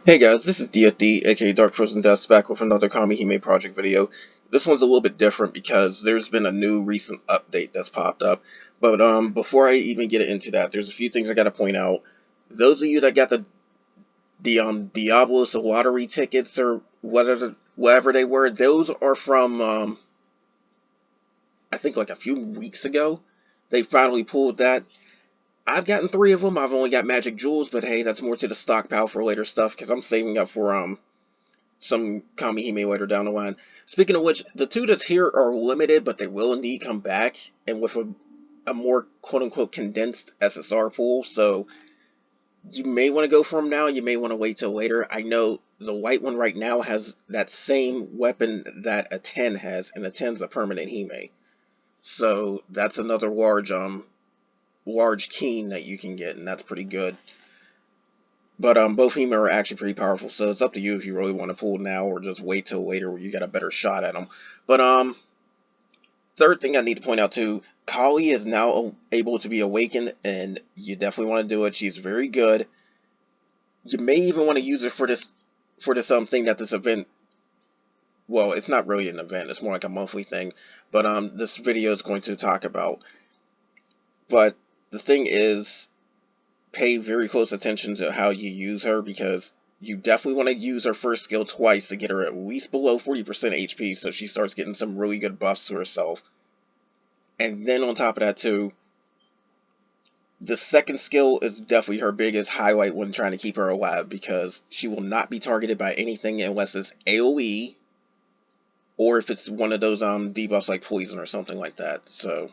Hey guys, this is DFD, aka Dark Frozen Deaths, back with another Kamihime project video. This one's a little bit different because there's been a new recent update that's popped up. But before I even get into that, there's a few things I gotta point out. Those of you that got the Diablos lottery tickets or whatever they were, those are from I think like a few weeks ago. They finally pulled that. I've gotten three of them. I've only got magic jewels, but hey, that's more to the stockpile for later stuff because I'm saving up for some Kamihime later down the line. Speaking of which, the two that's here are limited, but they will indeed come back, and with a more quote-unquote condensed SSR pool, so you may want to go for them now, you may want to wait till later. I know the white one right now has that same weapon that a 10 has, and the 10's a permanent Hime. So that's another large keen that you can get, and that's pretty good. But both Hime are actually pretty powerful, so it's up to you if you really want to pull now or just wait till later where you got a better shot at them. But third thing I need to point out too, Kali is now able to be awakened, and you definitely want to do it. She's very good. You may even want to use her for this thing that this event. Well, it's not really an event; it's more like a monthly thing. But this video is going to talk about. But the thing is, pay very close attention to how you use her because you definitely want to use her first skill twice to get her at least below 40% HP so she starts getting some really good buffs to herself. And then on top of that too, the second skill is definitely her biggest highlight when trying to keep her alive because she will not be targeted by anything unless it's AoE or if it's one of those debuffs like poison or something like that. So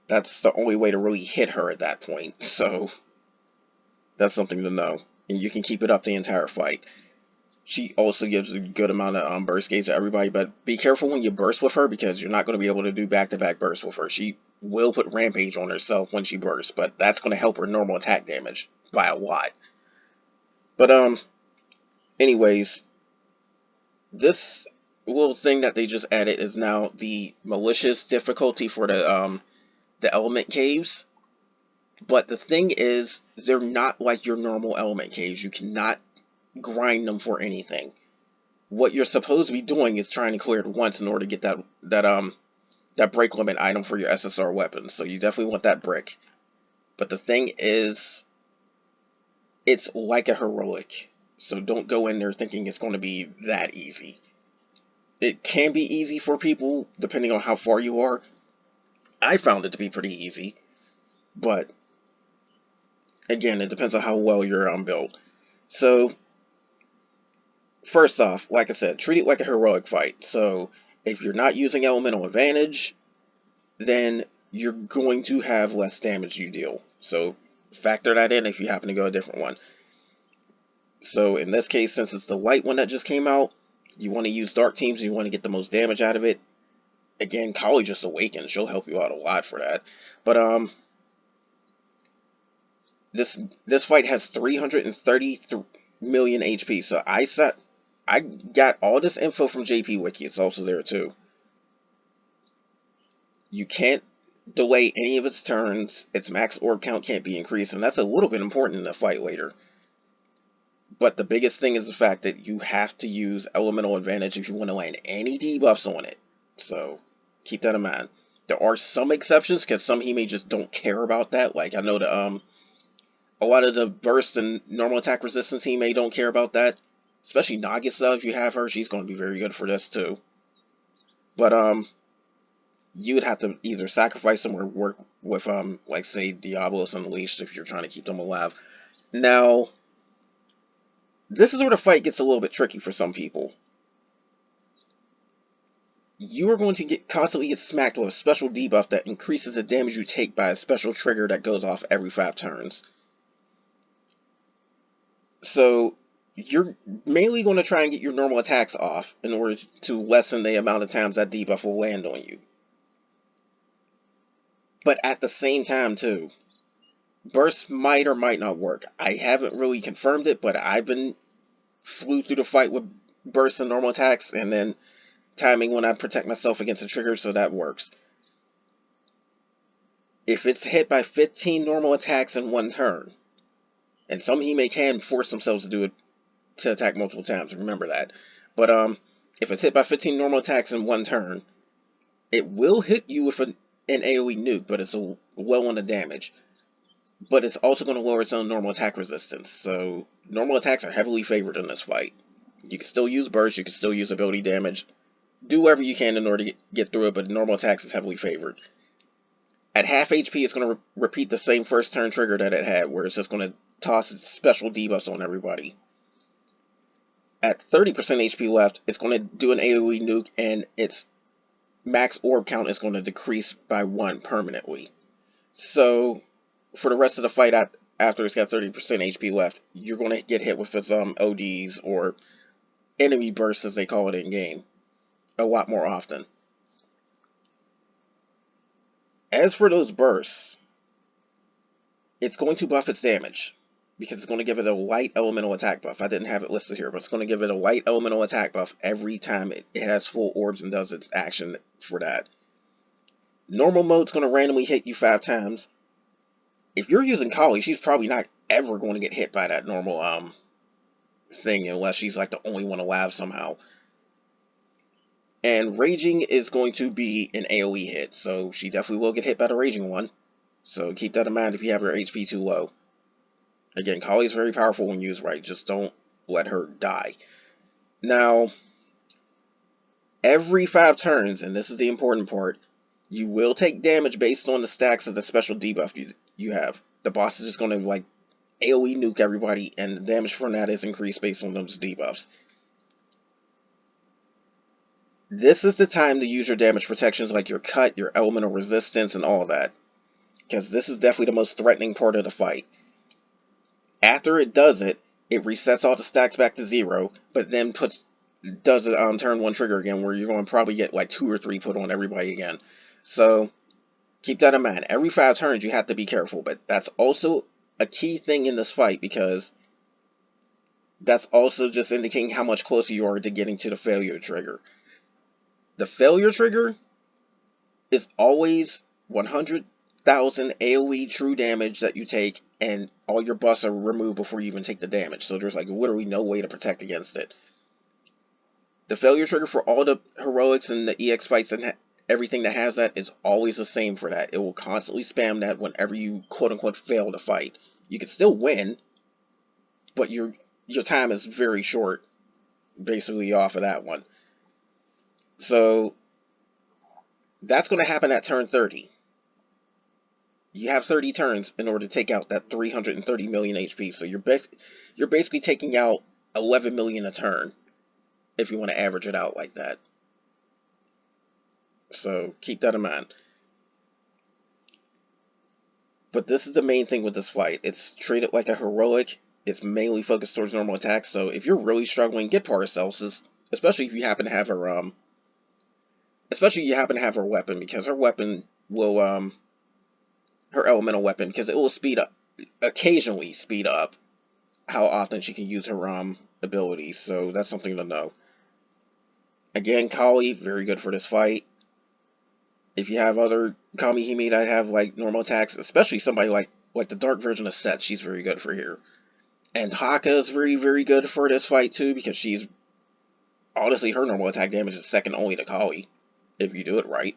that's the only way to really hit her at that point. So that's something to know. And you can keep it up the entire fight. She also gives a good amount of burst gauge to everybody, but be careful when you burst with her because you're not going to be able to do back-to-back bursts with her. She will put rampage on herself when she bursts, but that's going to help her normal attack damage by a lot. But anyways, this little thing that they just added is now the malicious difficulty for the element caves. But the thing is, they're not like your normal element caves. You cannot grind them for anything. What you're supposed to be doing is trying to clear it once in order to get that break limit item for your SSR weapons. So you definitely want that brick. But the thing is, it's like a heroic. So don't go in there thinking it's going to be that easy. It can be easy for people depending on how far you are. I found it to be pretty easy, but again, it depends on how well you're built. So first off, like I said, treat it like a heroic fight. So if you're not using elemental advantage, then you're going to have less damage you deal. So factor that in if you happen to go a different one. So in this case, since it's the light one that just came out, you want to use dark teams, you want to get the most damage out of it. Again, Kali just awakened, she'll help you out a lot for that. But this fight has 330 million HP. So I got all this info from JP Wiki. It's also there too. You can't delay any of its turns. Its max orb count can't be increased, and that's a little bit important in the fight later. But the biggest thing is the fact that you have to use elemental advantage if you want to land any debuffs on it. So keep that in mind. There are some exceptions because some Hime just don't care about that. Like I know a lot of the burst and normal attack resistance Hime don't care about that. Especially Nagisa, if you have her, she's going to be very good for this too. But you would have to either sacrifice them or work with like say Diablos Unleashed if you're trying to keep them alive. Now, this is where the fight gets a little bit tricky for some people. You are going to constantly get smacked with a special debuff that increases the damage you take by a special trigger that goes off every 5 turns. So you're mainly going to try and get your normal attacks off in order to lessen the amount of times that debuff will land on you. But at the same time too, burst might or might not work. I haven't really confirmed it, but I've been flew through the fight with bursts and normal attacks, and then timing when I protect myself against a trigger, so that works. If it's hit by 15 normal attacks in one turn, And some Hime can force themselves to do it to attack multiple times. Remember that. But if it's hit by 15 normal attacks in one turn, it will hit you with an AoE nuke, but it's well on the damage. But it's also going to lower its own normal attack resistance. So normal attacks are heavily favored in this fight. You can still use burst, you can still use ability damage. Do whatever you can in order to get through it, but normal attacks is heavily favored. At half HP, it's going to repeat the same first turn trigger that it had, where it's just going to toss special debuffs on everybody. At 30% HP left, it's going to do an AoE nuke, and its max orb count is going to decrease by 1 permanently. So, for the rest of the fight, after it's got 30% HP left, you're going to get hit with its ODs, or enemy bursts as they call it in game, a lot more often. As for those bursts, it's going to buff its damage, because it's going to give it a light elemental attack buff. I didn't have it listed here, but it's going to give it a light elemental attack buff every time it has full orbs and does its action for that. Normal mode's going to randomly hit you 5 times. If you're using Kali, she's probably not ever going to get hit by that normal thing, unless she's like the only one alive somehow. And Raging is going to be an AoE hit, so she definitely will get hit by the Raging one. So keep that in mind if you have your HP too low. Again, Kali is very powerful when used right, just don't let her die. Now, every 5 turns, and this is the important part, you will take damage based on the stacks of the special debuff you have. The boss is just going to like AoE nuke everybody, and the damage from that is increased based on those debuffs. This is the time to use your damage protections like your cut, your elemental resistance, and all that. Because this is definitely the most threatening part of the fight. After it does it, it resets all the stacks back to 0, but then does a turn 1 trigger again, where you're going to probably get like 2 or 3 put on everybody again. So, keep that in mind. Every 5 turns you have to be careful, but that's also a key thing in this fight, because that's also just indicating how much closer you are to getting to the failure trigger. The failure trigger is always 100,000 AoE true damage that you take, and all your buffs are removed before you even take the damage. So there's like literally no way to protect against it. The failure trigger for all the heroics and the EX fights and everything that has that is always the same for that. It will constantly spam that whenever you quote-unquote fail to fight. You can still win, but your time is very short, basically, off of that one. So that's going to happen at turn 30. You have 30 turns in order to take out that 330 million HP. So you're basically taking out 11 million a turn, if you want to average it out like that. So keep that in mind. But this is the main thing with this fight. It's treated like a heroic. It's mainly focused towards normal attacks. So if you're really struggling, get Paracelsus, especially if you happen to have her weapon, because her weapon will her elemental weapon, because it will occasionally speed up how often she can use her abilities. So that's something to know. Again, Kali, very good for this fight. If you have other Kamihime that have like normal attacks, especially somebody like the dark version of Set, she's very good for here. And Haka is very, very good for this fight too, because she's honestly, her normal attack damage is second only to Kali, if you do it right.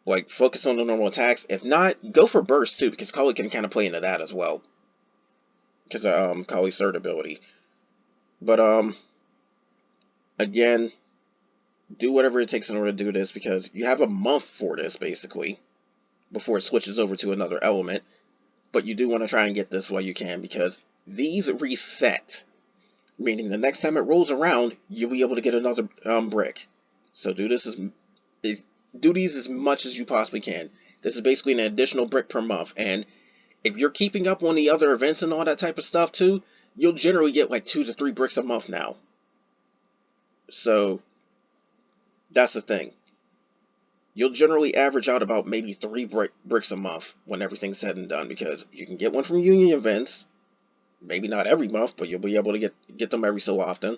Like, focus on the normal attacks. If not, go for burst too, because Kali can kind of play into that as well, because of Kali's third ability. But again, do whatever it takes in order to do this, because you have a month for this, basically, before it switches over to another element. But you do want to try and get this while you can, because these reset. Meaning the next time it rolls around, you'll be able to get another brick. So do these as much as you possibly can. This is basically an additional brick per month. And if you're keeping up on the other events and all that type of stuff too, you'll generally get like 2 to 3 bricks a month now. So that's the thing. You'll generally average out about maybe 3 bricks a month when everything's said and done, because you can get one from union events. Maybe not every month, but you'll be able to get them every so often.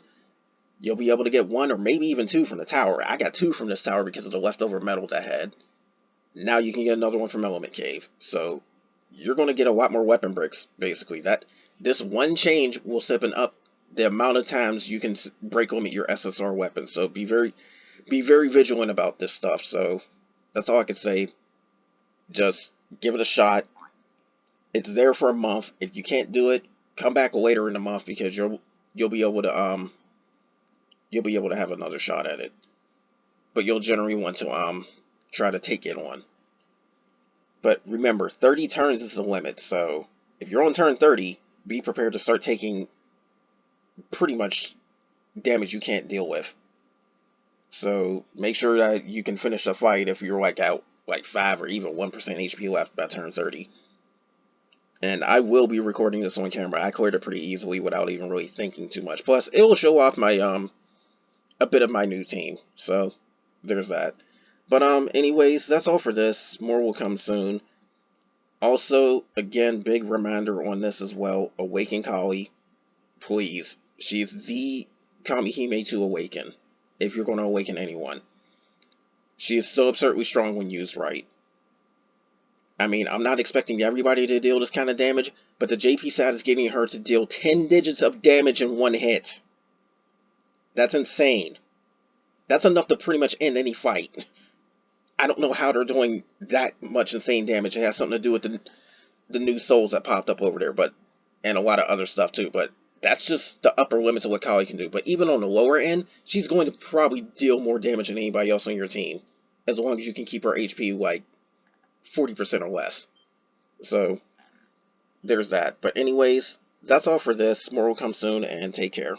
You'll be able to get 1 or maybe even 2 from the tower. I got 2 from this tower because of the leftover metals I had. Now you can get another one from Element Cave. So you're going to get a lot more weapon breaks, basically. This one change will siphon up the amount of times you can break limit your SSR weapons. So be very vigilant about this stuff. So that's all I can say. Just give it a shot. It's there for a month. If you can't do it, come back later in the month because you'll be able to have another shot at it. But you'll generally want to try to take it on. But remember, 30 turns is the limit. So if you're on turn 30, be prepared to start taking pretty much damage you can't deal with. So make sure that you can finish the fight if you're like out like 5 or even 1% HP left by turn 30. And I will be recording this on camera. I cleared it pretty easily without even really thinking too much. Plus, it will show off my a bit of my new team. So there's that. But anyways, that's all for this. More will come soon. Also, again, big reminder on this as well. Awaken Kali, please. She's the Kamihime to awaken. If you're going to awaken anyone. She is so absurdly strong when used right. I mean, I'm not expecting everybody to deal this kind of damage, but the JP side is getting her to deal 10 digits of damage in one hit. That's insane. That's enough to pretty much end any fight. I don't know how they're doing that much insane damage. It has something to do with the new souls that popped up over there, and a lot of other stuff too, but that's just the upper limits of what Kali can do. But even on the lower end, she's going to probably deal more damage than anybody else on your team, as long as you can keep her HP like 40% or less. So there's that. But anyways, that's all for this. More will come soon, and take care.